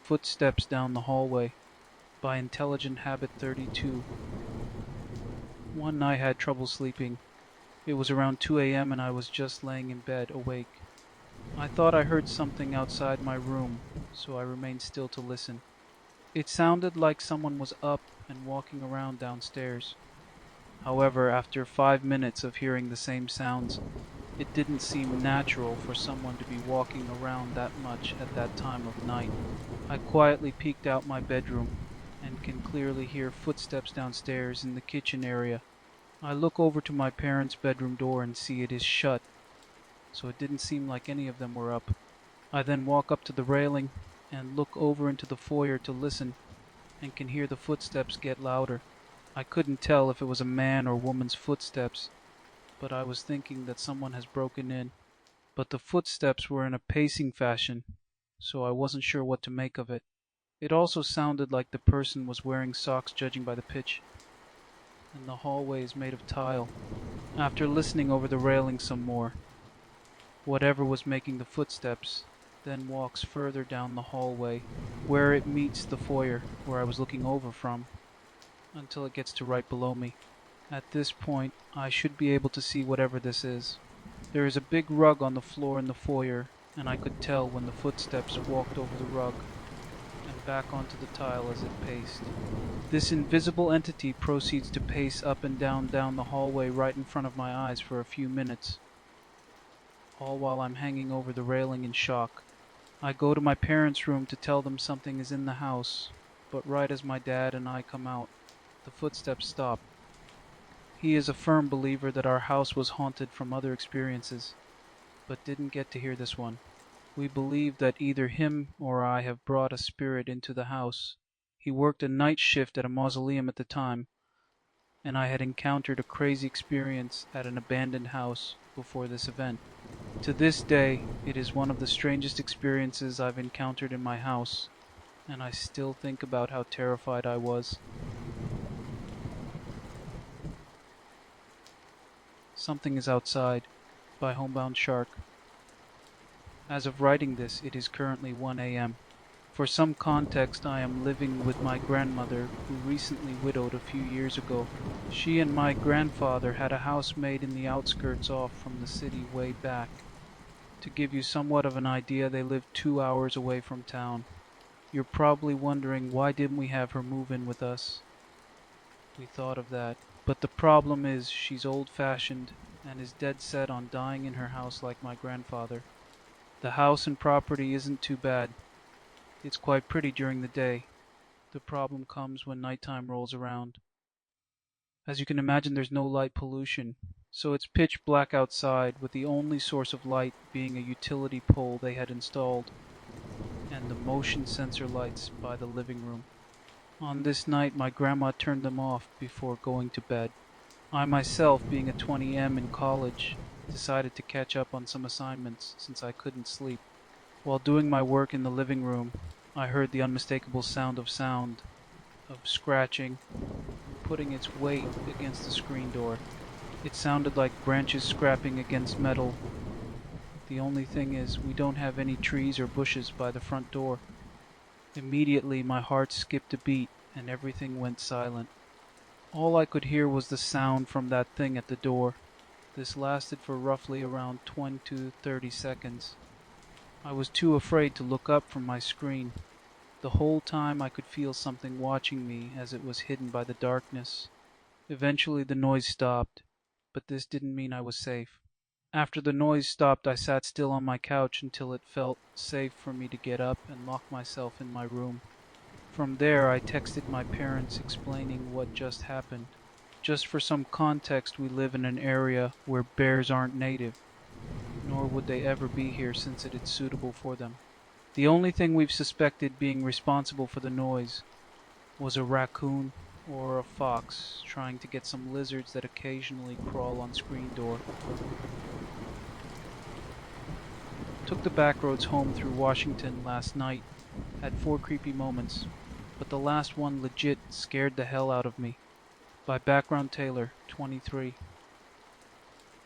Footsteps down the hallway by Intelligent Habit 32. One night I had trouble sleeping. It was around 2 a.m. and I was just laying in bed, awake. I thought I heard something outside my room, so I remained still to listen. It sounded like someone was up and walking around downstairs. However, after 5 minutes of hearing the same sounds, it didn't seem natural for someone to be walking around that much at that time of night. I quietly peeked out my bedroom and can clearly hear footsteps downstairs in the kitchen area. I look over to my parents' bedroom door and see it is shut, so it didn't seem like any of them were up. I then walk up to the railing and look over into the foyer to listen and can hear the footsteps get louder. I couldn't tell if it was a man or woman's footsteps, but I was thinking that someone has broken in. But the footsteps were in a pacing fashion, so I wasn't sure what to make of it. It also sounded like the person was wearing socks judging by the pitch, and the hallway is made of tile. After listening over the railing some more, whatever was making the footsteps then walks further down the hallway where it meets the foyer where I was looking over from until it gets to right below me. At this point, I should be able to see whatever this is. There is a big rug on the floor in the foyer, and I could tell when the footsteps walked over the rug and back onto the tile as it paced. This invisible entity proceeds to pace up and down the hallway right in front of my eyes for a few minutes, all while I'm hanging over the railing in shock. I go to my parents' room to tell them something is in the house, but right as my dad and I come out, the footsteps stop. He is a firm believer that our house was haunted from other experiences, but didn't get to hear this one. We believe that either him or I have brought a spirit into the house. He worked a night shift at a mausoleum at the time, and I had encountered a crazy experience at an abandoned house before this event. To this day, it is one of the strangest experiences I've encountered in my house, and I still think about how terrified I was. Something is Outside by Homebound Shark. As of writing this, it is currently 1 a.m. For some context, I am living with my grandmother, who recently widowed a few years ago. She and my grandfather had a house made in the outskirts off from the city way back. To give you somewhat of an idea, they lived 2 hours away from town. You're probably wondering, why didn't we have her move in with us? We thought of that. But the problem is, she's old-fashioned and is dead set on dying in her house like my grandfather. The house and property isn't too bad. It's quite pretty during the day. The problem comes when nighttime rolls around. As you can imagine, there's no light pollution, so it's pitch black outside, with the only source of light being a utility pole they had installed, and the motion sensor lights by the living room. On this night, my grandma turned them off before going to bed. I myself, being a 20M in college, decided to catch up on some assignments since I couldn't sleep. While doing my work in the living room, I heard the unmistakable sound of scratching, putting its weight against the screen door. It sounded like branches scraping against metal. The only thing is, we don't have any trees or bushes by the front door. Immediately my heart skipped a beat and everything went silent. All I could hear was the sound from that thing at the door. This lasted for roughly around 20 to 30 seconds. I was too afraid to look up from my screen. The whole time I could feel something watching me as it was hidden by the darkness. Eventually the noise stopped, but this didn't mean I was safe. After the noise stopped, I sat still on my couch until it felt safe for me to get up and lock myself in my room. From there, I texted my parents explaining what just happened. Just for some context, we live in an area where bears aren't native, nor would they ever be here since it is suitable for them. The only thing we've suspected being responsible for the noise was a raccoon or a fox trying to get some lizards that occasionally crawl on screen door. Took the back roads home through Washington last night. Had 4 creepy moments, but the last one legit scared the hell out of me. By Background Taylor, 23.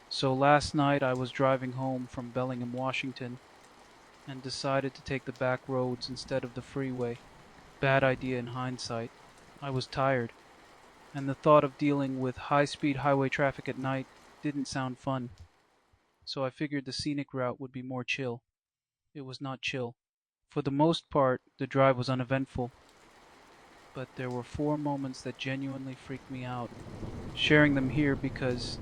So last night I was driving home from Bellingham, Washington, and decided to take the back roads instead of the freeway. Bad idea in hindsight. I was tired, and the thought of dealing with high-speed highway traffic at night didn't sound fun, so I figured the scenic route would be more chill. It was not chill. For the most part, the drive was uneventful, but there were four moments that genuinely freaked me out. Sharing them here because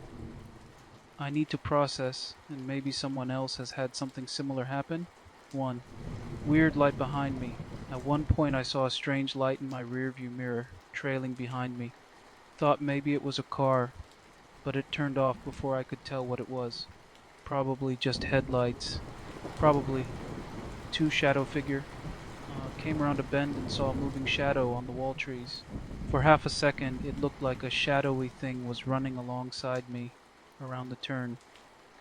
I need to process, and maybe someone else has had something similar happen. 1. Weird light behind me. At one point I saw a strange light in my rearview mirror, trailing behind me. Thought maybe it was a car, but it turned off before I could tell what it was. Probably just headlights. Probably. 2. Shadow figure. Came around a bend and saw a moving shadow on the wall trees. For half a second it looked like a shadowy thing was running alongside me around the turn.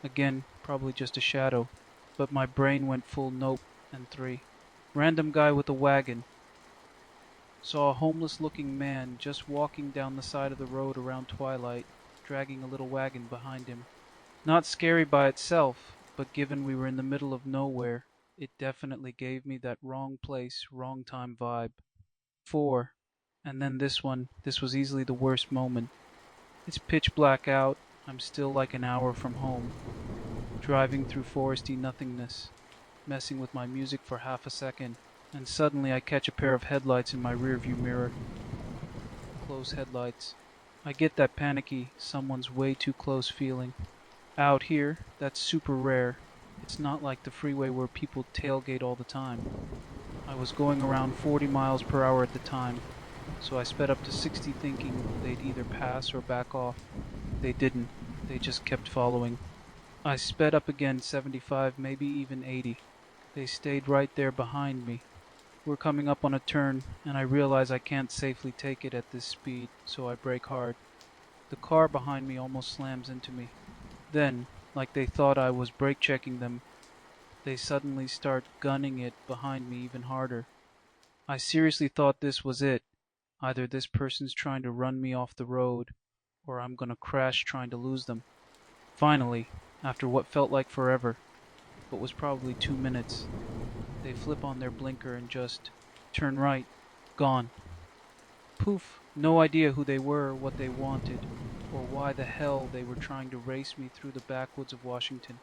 Again, probably just a shadow, but my brain went full nope. And 3. Random guy with a wagon. Saw a homeless looking man just walking down the side of the road around twilight, dragging a little wagon behind him. Not scary by itself, but given we were in the middle of nowhere, it definitely gave me that wrong place, wrong time vibe. 4. And then this one. This was easily the worst moment. It's pitch black out. I'm still like an hour from home, driving through foresty nothingness, messing with my music for half a second, and suddenly I catch a pair of headlights in my rearview mirror. Close headlights. I get that panicky, someone's way too close feeling. Out here, that's super rare. It's not like the freeway where people tailgate all the time. I was going around 40 miles per hour at the time, so I sped up to 60 thinking they'd either pass or back off. They didn't. They just kept following. I sped up again 75, maybe even 80. They stayed right there behind me. We're coming up on a turn, and I realize I can't safely take it at this speed, so I brake hard. The car behind me almost slams into me. Then, like they thought I was brake checking them, they suddenly start gunning it behind me even harder. I seriously thought this was it. Either this person's trying to run me off the road, or I'm gonna crash trying to lose them. Finally, after what felt like forever, but was probably 2 minutes, they flip on their blinker and just turn right. Gone. Poof. No idea who they were, what they wanted, or why the hell they were trying to race me through the backwoods of Washington.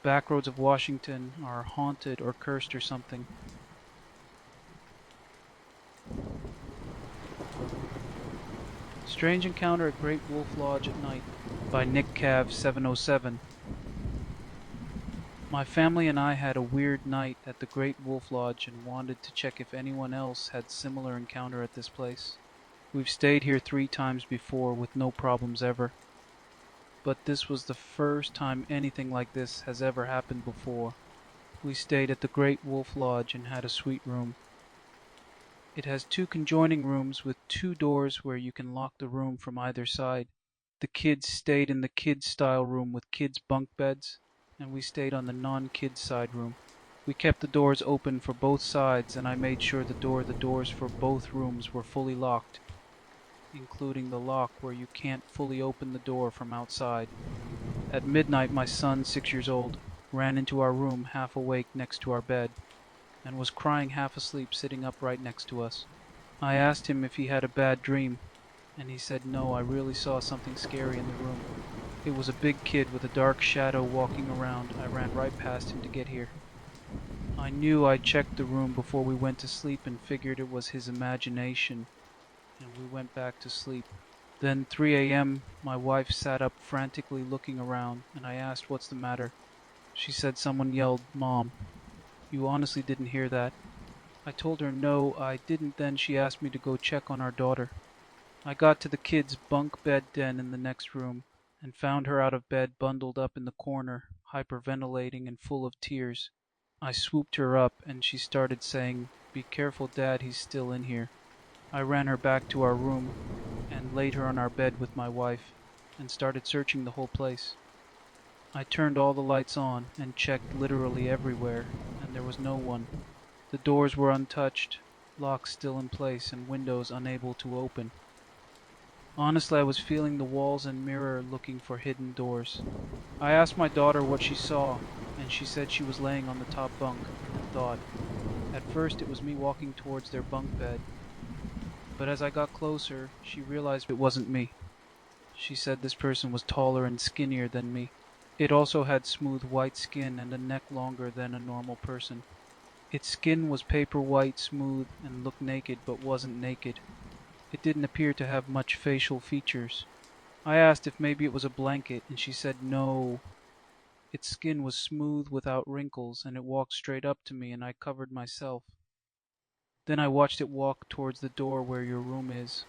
Backroads of Washington are haunted or cursed or something. Strange Encounter at Great Wolf Lodge at Night by Nick Cav 707. My family and I had a weird night at the Great Wolf Lodge and wanted to check if anyone else had similar encounter at this place. We've stayed here 3 times before with no problems ever, but this was the first time anything like this has ever happened before. We stayed at the Great Wolf Lodge and had a sweet room. It has 2 conjoining rooms with 2 doors where you can lock the room from either side. The kids stayed in the kids style room with kids bunk beds, and we stayed on the non-kids side room. We kept the doors open for both sides, and I made sure the doors for both rooms were fully locked, including the lock where you can't fully open the door from outside. At midnight my son, 6 years old, ran into our room half awake next to our bed, and was crying half asleep sitting up right next to us. I asked him if he had a bad dream, and he said no, I really saw something scary in the room. It was a big kid with a dark shadow walking around. I ran right past him to get here. I knew I checked the room before we went to sleep and figured it was his imagination, and we went back to sleep. Then 3 a.m. my wife sat up frantically looking around, and I asked what's the matter. She said someone yelled, "Mom." You honestly didn't hear that? I told her no, I didn't. Then she asked me to go check on our daughter. I got to the kids' bunk bed den in the next room, and found her out of bed bundled up in the corner, hyperventilating and full of tears. I swooped her up, and she started saying, "Be careful, Dad, he's still in here." I ran her back to our room, and laid her on our bed with my wife, and started searching the whole place. I turned all the lights on, and checked literally everywhere, and there was no one. The doors were untouched, locks still in place, and windows unable to open. Honestly, I was feeling the walls and mirror looking for hidden doors. I asked my daughter what she saw, and she said she was laying on the top bunk and thought. At first it was me walking towards their bunk bed, but as I got closer, she realized it wasn't me. She said this person was taller and skinnier than me. It also had smooth white skin and a neck longer than a normal person. Its skin was paper white, smooth, and looked naked but wasn't naked. It didn't appear to have much facial features. I asked if maybe it was a blanket, and she said no. Its skin was smooth without wrinkles, and it walked straight up to me, and I covered myself. Then I watched it walk towards the door where your room is.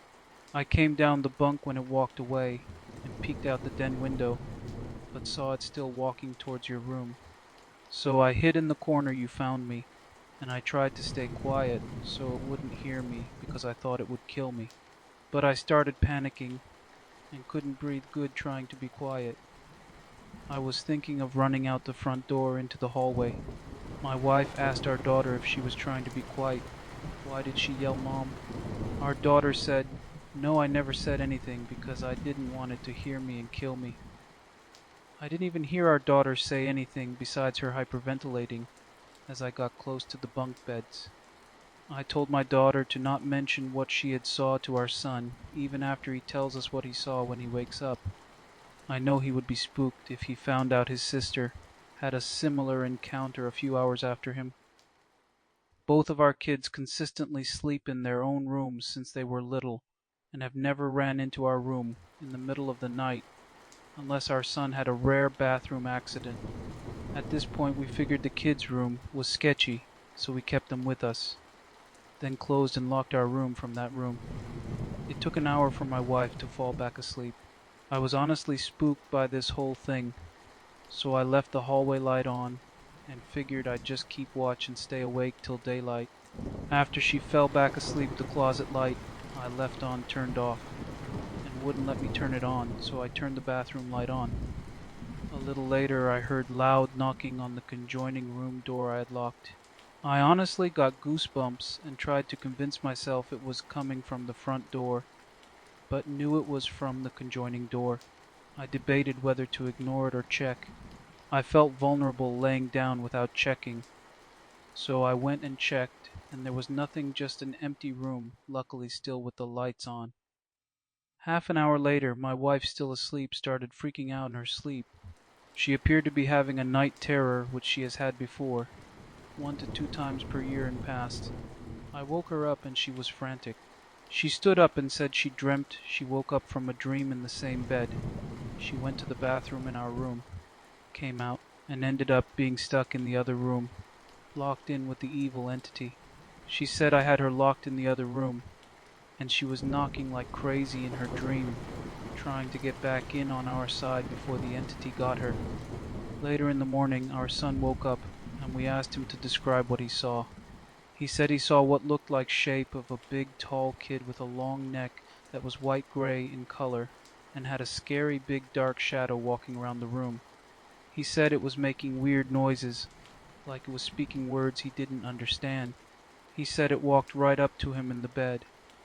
I came down the bunk when it walked away, and peeked out the den window, but saw it still walking towards your room. So I hid in the corner you found me, and I tried to stay quiet so it wouldn't hear me because I thought it would kill me. But I started panicking and couldn't breathe good trying to be quiet. I was thinking of running out the front door into the hallway. My wife asked our daughter if she was trying to be quiet. Why did she yell Mom? Our daughter said, no, I never said anything because I didn't want it to hear me and kill me. I didn't even hear our daughter say anything besides her hyperventilating as I got close to the bunk beds. I told my daughter to not mention what she had saw to our son, even after he tells us what he saw when he wakes up. I know he would be spooked if he found out his sister had a similar encounter a few hours after him. Both of our kids consistently sleep in their own rooms since they were little, and have never ran into our room in the middle of the night unless our son had a rare bathroom accident. At this point we figured the kids' room was sketchy, so we kept them with us, then closed and locked our room from that room. It took an hour for my wife to fall back asleep. I was honestly spooked by this whole thing, so I left the hallway light on and figured I'd just keep watch and stay awake till daylight. After she fell back asleep, the closet light I left on turned off and wouldn't let me turn it on, so I turned the bathroom light on. A little later I heard loud knocking on the conjoining room door I had locked. I honestly got goosebumps and tried to convince myself it was coming from the front door, but knew it was from the conjoining door. I debated whether to ignore it or check. I felt vulnerable laying down without checking, so I went and checked, and there was nothing, just an empty room, luckily still with the lights on. Half an hour later, my wife, still asleep, started freaking out in her sleep. She appeared to be having a night terror which she has had before, 1 to 2 times per year in past. I woke her up and she was frantic. She stood up and said she dreamt she woke up from a dream in the same bed. She went to the bathroom in our room, came out, and ended up being stuck in the other room, locked in with the evil entity. She said I had her locked in the other room, and she was knocking like crazy in her dream, trying to get back in on our side before the entity got her. Later in the morning our son woke up, and we asked him to describe what he saw. He said he saw what looked like shape of a big tall kid with a long neck that was white-gray in color, and had a scary big dark shadow walking around the room. He said it was making weird noises, like it was speaking words he didn't understand. He said it walked right up to him in the bed,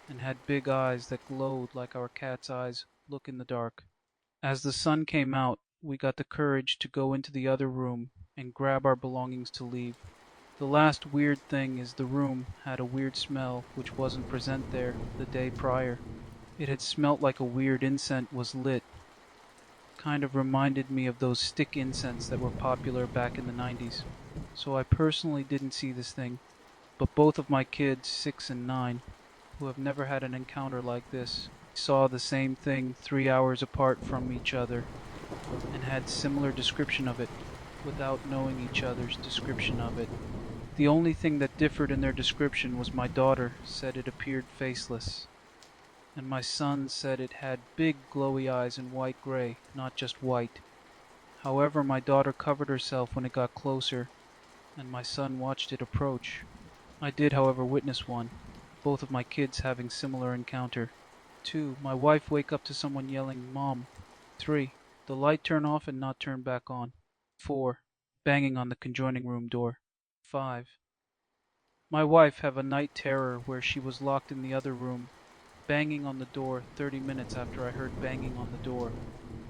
and had big eyes that glowed like our cat's eyes look in the dark. As the sun came out, we got the courage to go into the other room and grab our belongings to leave. The last weird thing is the room had a weird smell which wasn't present there the day prior. It had smelt like a weird incense was lit. Kind of reminded me of those stick incense that were popular back in the 90s. So I personally didn't see this thing, but both of my kids, 6 and 9, who have never had an encounter like this, saw the same thing 3 hours apart from each other and had similar description of it, without knowing each other's description of it. The only thing that differed in their description was my daughter said it appeared faceless, and my son said it had big glowy eyes and white-gray, not just white. However, my daughter covered herself when it got closer, and my son watched it approach. I did, however, witness one, both of my kids having similar encounter. 2. My wife wake up to someone yelling, Mom. 3. The light turn off and not turn back on. 4. Banging on the conjoining room door. 5. My wife have a night terror where she was locked in the other room banging on the door 30 minutes after I heard banging on the door.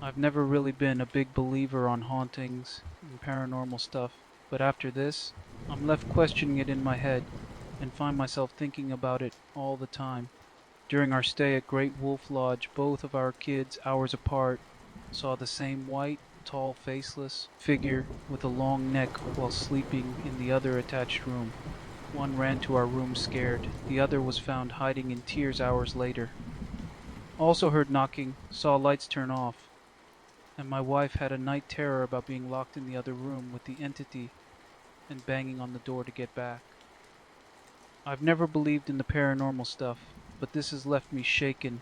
I've never really been a big believer on hauntings and paranormal stuff, but after this, I'm left questioning it in my head and find myself thinking about it all the time. During our stay at Great Wolf Lodge, both of our kids, hours apart, saw the same white, tall, faceless figure with a long neck while sleeping in the other attached room. One ran to our room scared, the other was found hiding in tears hours later. Also heard knocking, saw lights turn off, and my wife had a night terror about being locked in the other room with the entity and banging on the door to get back. I've never believed in the paranormal stuff, but this has left me shaken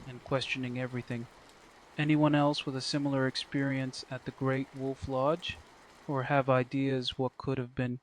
and questioning everything. Anyone else with a similar experience at the Great Wolf Lodge? Or have ideas what could have been?